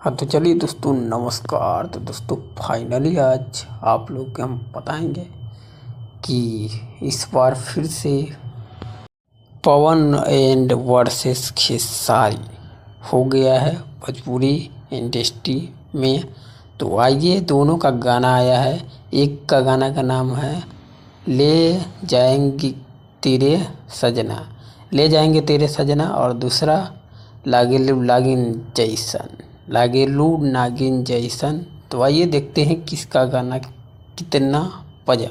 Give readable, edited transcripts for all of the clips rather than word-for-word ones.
हाँ तो चलिए दोस्तों, नमस्कार। तो दोस्तों फाइनली आज आप लोग को हम बताएंगे कि इस बार फिर से पवन एंड वर्सेस खेसारी हो गया है भोजपुरी इंडस्ट्री में। तो आइए, दोनों का गाना आया है। एक का गाना का नाम है ले जाएंगे तेरे सजना, ले जाएंगे तेरे सजना, और दूसरा लागेलू नागिन जैसन। तो आइए देखते हैं किसका गाना कितना बजा।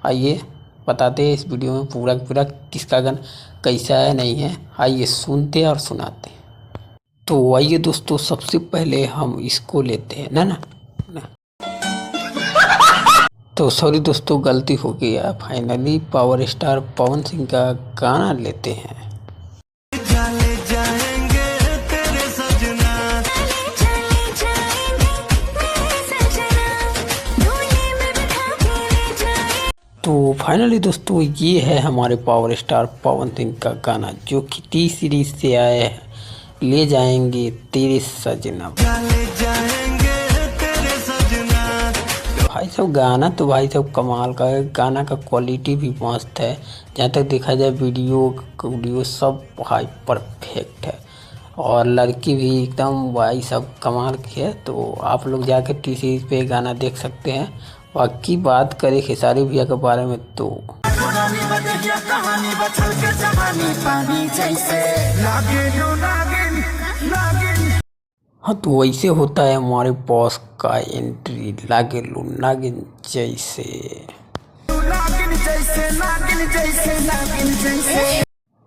आइए बताते हैं इस वीडियो में पूरा किसका गाना कैसा है नहीं है। आइए सुनते और सुनाते। तो आइए दोस्तों, सबसे पहले हम इसको लेते हैं ना। तो सॉरी दोस्तों, गलती हो गया। Finally power star Pawan Singh का गाना लेते हैं। तो फाइनली दोस्तों, ये है हमारे पावर स्टार पवन सिंह का गाना जो कि टी सीरीज से आया है, ले जाएंगे तेरे सजना। भाई साहब गाना तो भाई साहब कमाल का है। गाना का क्वालिटी भी मस्त है। जहाँ तक देखा जाए वीडियो सब भाई परफेक्ट है, और लड़की भी एकदम भाई सब कमाल की है। तो आप लोग जाकर टी सीरीज पे गाना देख सकते हैं। बाकी बात करें खेसारी भैया के बारे में तो हाँ, तो वैसे होता है हमारे बॉस का एंट्री, लागेलू नागिन जैसे।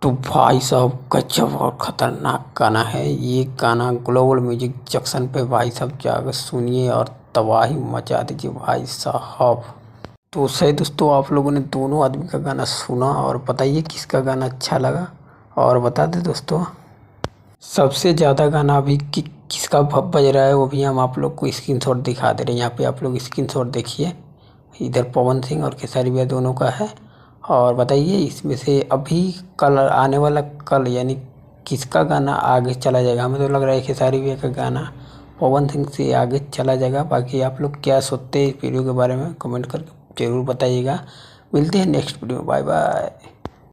तो भाई साहब गजब और खतरनाक गाना है। ये गाना ग्लोबल म्यूजिक जंक्शन पे भाई साहब जाकर सुनिए और तबाही मचा दीजिए भाई साहब। तो सही दोस्तों, आप लोगों ने दोनों आदमी का गाना सुना और बताइए किसका गाना अच्छा लगा। और बता दें दोस्तों, सबसे ज़्यादा गाना अभी किसका बज रहा है वो भी हम आप लोग को स्क्रीनशॉट दिखा दे रहे हैं। यहाँ पे आप लोग स्क्रीनशॉट देखिए, इधर पवन सिंह और खेसारी भैया दोनों का है। और बताइए इसमें से अभी कल आने वाला कल यानी किसका गाना आगे चला जाएगा। हमें तो लग रहा है खेसारी भैया का गाना पवन सिंह से आगे चला जाएगा। बाकी आप लोग क्या सोचते हैं इस वीडियो के बारे में कमेंट करके ज़रूर बताइएगा। मिलते हैं नेक्स्ट वीडियो में। Bye bye.